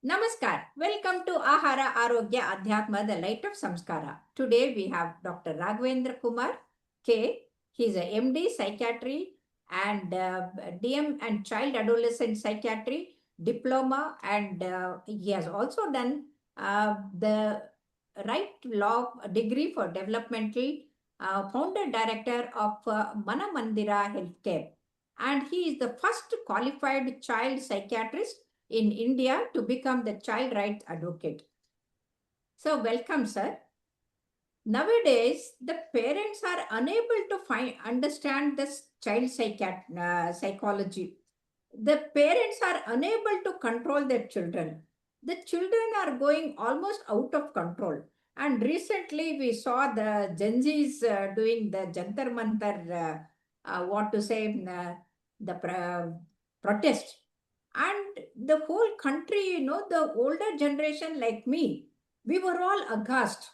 Namaskar. Welcome to Ahara Arogya Adhyatma, the light of Samskara. Today we have Dr. Raghavendra Kumar K. He is a MD Psychiatry and DM and Child Adolescent Psychiatry diploma, and he has also done the Right Law degree for developmental, founder director of Mana Mandira Healthcare, and he is the first qualified child psychiatrist in India to become the child rights advocate. So, welcome, sir. Nowadays, the parents are unable to understand this child psychology. The parents are unable to control their children. The children are going almost out of control. And recently, we saw the Gen Zs doing the Jantar Mantar, what to say, the protest. And the whole country, the older generation like me, we were all aghast.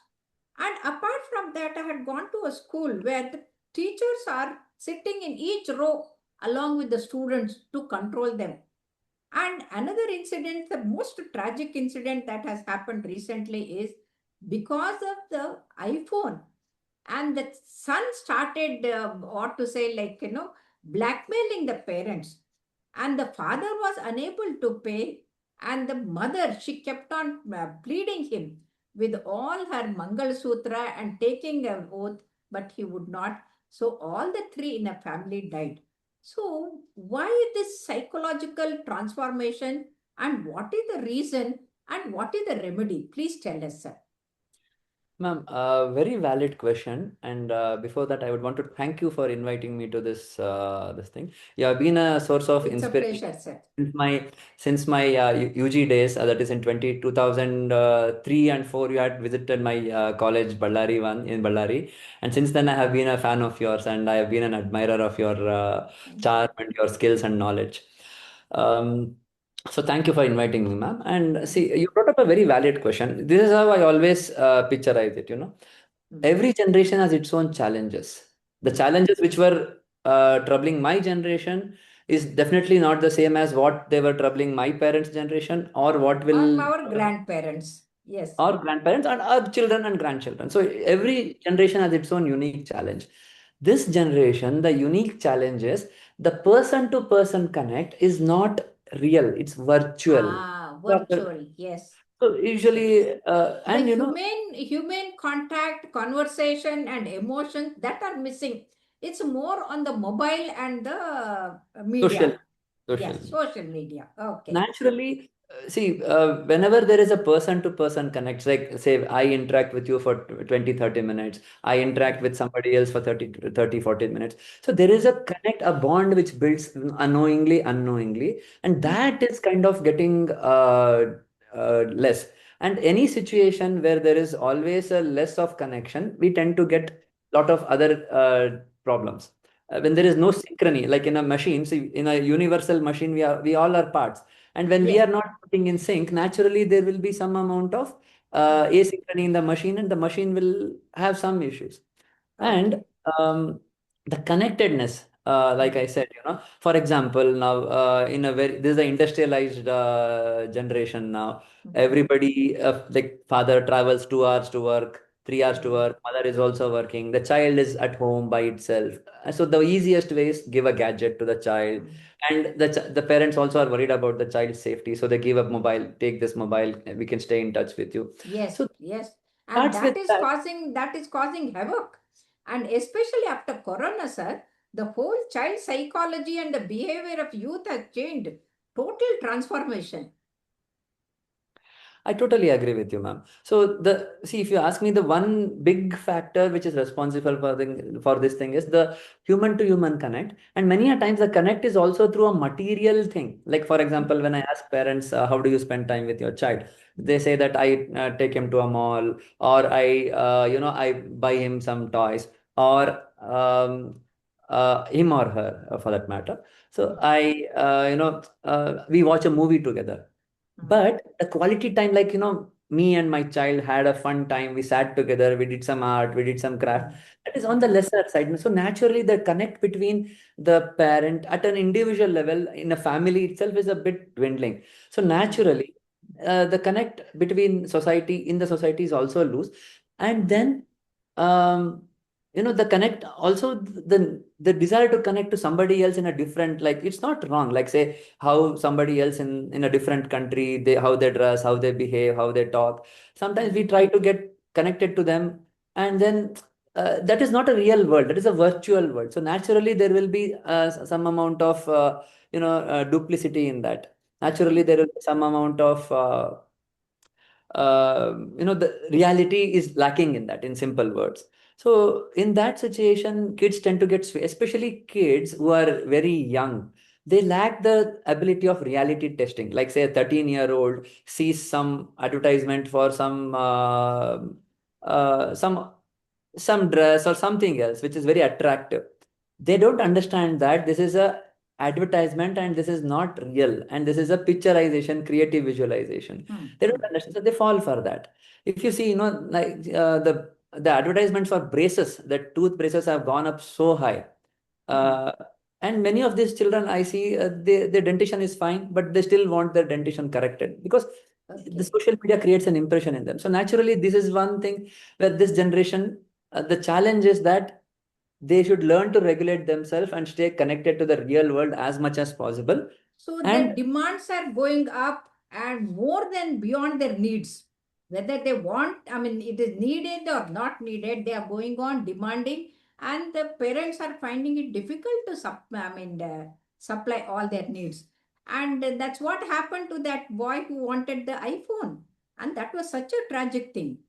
And apart from that, I had gone to a school where the teachers are sitting in each row along with the students to control them. And another incident, the most tragic incident that has happened recently is because of the iPhone. And the son started, what to say, blackmailing the parents. And the father was unable to pay. And the mother, she kept on pleading him with all her Mangal Sutra and taking an oath, but he would not. So all the three in a family died. So, why this psychological transformation, and what is the reason, and what is the remedy? Please tell us, sir. Ma'am, very valid question. And before that, I would want to thank you for inviting me to this thing. You have been a source of It's a inspiration pleasure, sir. since my UG days. That is in 2003 and 4. You had visited my college, Ballari one in Ballari, and since then I have been a fan of yours, and I have been an admirer of your charm and your skills and knowledge. Um, so thank you for inviting me, ma'am. And see, you brought up a very valid question. This is how I always picturize it. Every generation has its own challenges. The challenges which were troubling my generation is definitely not the same as what they were troubling my parents' generation, or what Or will our grandparents. Yes. our grandparents and our children and grandchildren. So every generation has its own unique challenge. This generation, the unique challenge is the person to person connect is not real, it's virtual. Virtual. Yes. So usually, The and human contact, conversation, and emotions that are missing. It's more on the mobile and the social, media. social. Yes, social media. Okay. Naturally, see, whenever there is a person to person connect, like say I interact with you for 20, 30 minutes, I interact with somebody else for 40 minutes. So there is a connect, a bond which builds unknowingly, and that is kind of getting less. And any situation where there is always a less of connection, we tend to get lot of other problems. When there is no synchrony, like in a machine, see, in a universal machine, we all are parts, and when we Yes. are not putting in sync, naturally there will be some amount of asynchrony in the machine, and the machine will have some issues. Okay. And the connectedness, like I said, for example, now in a very this is an industrialized generation now. Everybody, like father travels 2 hours to work, 3 hours to work, mother is also working, the child is at home by itself. So the easiest way is give a gadget to the child, and the parents also are worried about the child's safety, so they give a mobile, take this mobile, we can stay in touch with you. Yes, So yes. And starts with that. that is causing havoc. And especially after Corona, sir, the whole child psychology and the behavior of youth has changed. Total transformation. I totally agree with you, ma'am. So if you ask me, the one big factor which is responsible for this thing is the human to human connect, and many a times the connect is also through a material thing. Like for example, when I ask parents, how do you spend time with your child? They say that I take him to a mall, or I buy him some toys, or him or her, for that matter. So we watch a movie together, but the quality time, like, me and my child had a fun time. We sat together, we did some art, we did some craft. That is on the lesser side. So naturally, the connect between the parent at an individual level in a family itself is a bit dwindling. So naturally, the connect between society in the society is also loose. And then um, the connect also, the desire to connect to somebody else in a different, like it's not wrong, like say how somebody else in a different country, they how they dress, how they behave, how they talk. Sometimes we try to get connected to them, and then that is not a real world, that is a virtual world. So naturally there will be some amount of duplicity in that. Naturally there will be some amount of the reality is lacking in that, in simple words. So in that situation, kids tend to get especially kids who are very young, they lack the ability of reality testing. Like say a 13-year-old sees some advertisement for uh, some some dress or something else which is very attractive. They don't understand that this is a advertisement and this is not real, and this is a picturization, creative visualization. They don't understand, so they fall for that. If you see, like the advertisements for braces, the tooth braces have gone up so high. uh, and many of these children I see, their dentition is fine, but they still want their dentition corrected because the Okay. social media creates an impression in them. So naturally this is one thing where this generation, the challenge is that they should learn to regulate themselves and stay connected to the real world as much as possible. So their And demands are going up and more than beyond their needs. Whether they want, I mean, it is needed or not needed, they are going on demanding, and the parents are finding it difficult to supply all their needs. And that's what happened to that boy who wanted the iPhone. And that was such a tragic thing.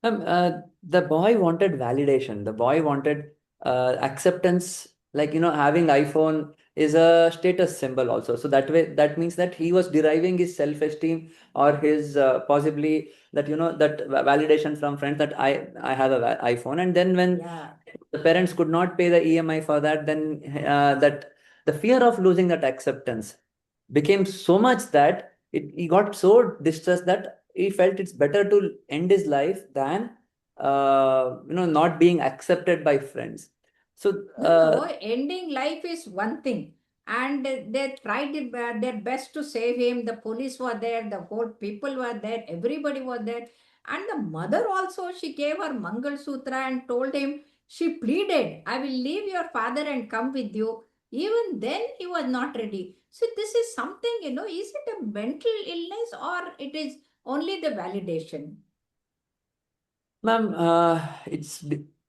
the boy wanted validation. The boy wanted acceptance. Like, having iPhone is a status symbol also. So that way, that means that he was deriving his self-esteem or his possibly that, that validation from friends that I have a iPhone. And then when Yeah. the parents could not pay the EMI for that, then that the fear of losing that acceptance became so much that he got so distressed that he felt it's better to end his life than not being accepted by friends. So No, no, ending life is one thing. And they tried their best to save him. The police were there, the whole people were there, everybody was there. And the mother also, she gave her Mangal Sutra and told him, she pleaded, I will leave your father and come with you. Even then, he was not ready. So, this is something, is it a mental illness or it is only the validation? ma'am,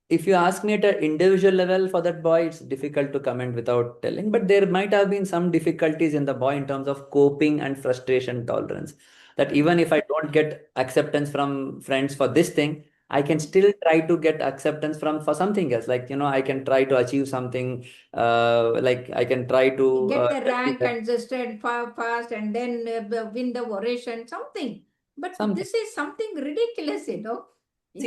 if you ask me at an individual level for that boy, it's difficult to comment without telling. But there might have been some difficulties in the boy in terms of coping and frustration tolerance. That even if I don't get acceptance from friends for this thing, I can still try to get acceptance from for something else. Like, I can try to achieve something. Like I can try to Get the achieve rank and just stand fast and then win the oration, something. But something. this is something ridiculous. See,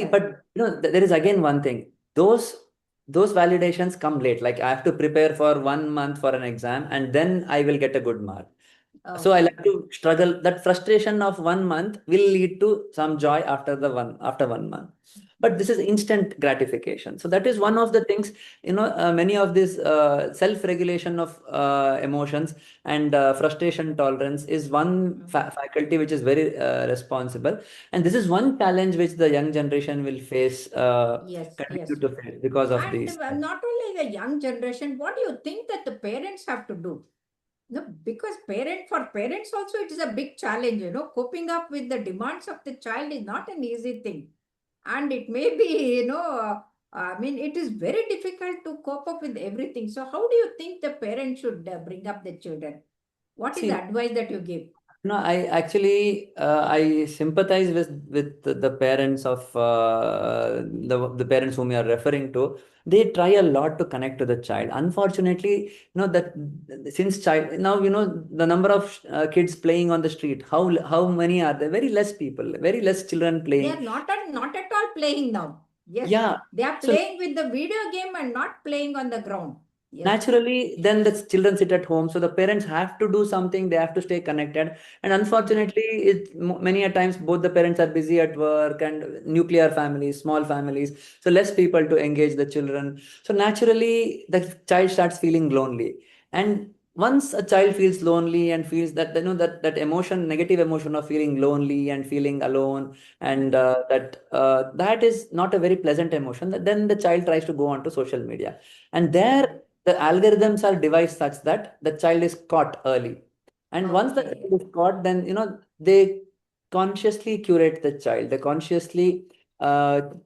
Yeah. but there is again one thing. Those validations come late. Like I have to prepare for 1 month for an exam, and then I will get a good mark. So I like Okay. to struggle. That frustration of 1 month will lead to some joy after 1 month. But this is instant gratification. So that is one of the things. Many of this self-regulation of emotions and frustration tolerance is one faculty which is very responsible. And this is one challenge which the young generation will face, Yes, continue yes. to face because of And these. not only the young generation, what do you think that the parents have to do? No, because for parents also it is a big challenge. Coping up with the demands of the child is not an easy thing. And it may be, I mean, it is very difficult to cope up with everything. So how do you think the parents should bring up the children? What is the See, advice that you give? no, I actually I sympathize with the parents of the parents whom you are referring to. They try a lot to connect to the child. Unfortunately, that since child now, the number of kids playing on the street. How many are there? Very less people, very less children They are playing. not at all playing now. Yes, Yeah. they are So playing with the video game and not playing on the ground. Yes. naturally, then the children sit at home, so the parents have to do something. They have to stay connected, and unfortunately, many a times both the parents are busy at work and nuclear families, small families, so less people to engage the children. So naturally, the child starts feeling lonely. And once a child feels lonely and feels that, that emotion, negative emotion of feeling lonely and feeling alone, and that is not a very pleasant emotion, then the child tries to go onto social media, and there the algorithms are devised such that the child is caught early, and once the Okay. child is caught, then they consciously curate the child, they consciously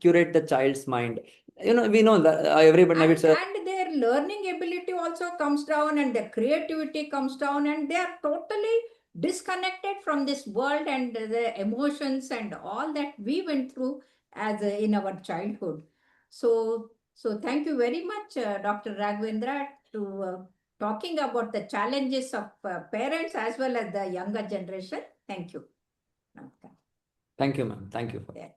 curate the child's mind. We know that everybody, maybe it's a And their learning ability also comes down, and their creativity comes down, and they are totally disconnected from this world and the emotions and all that we went through as in our childhood. So thank you very much, Dr. Raghavendra, to talking about the challenges of parents as well as the younger generation. Thank you. Namaskar. thank you, ma'am. Thank you for Yeah.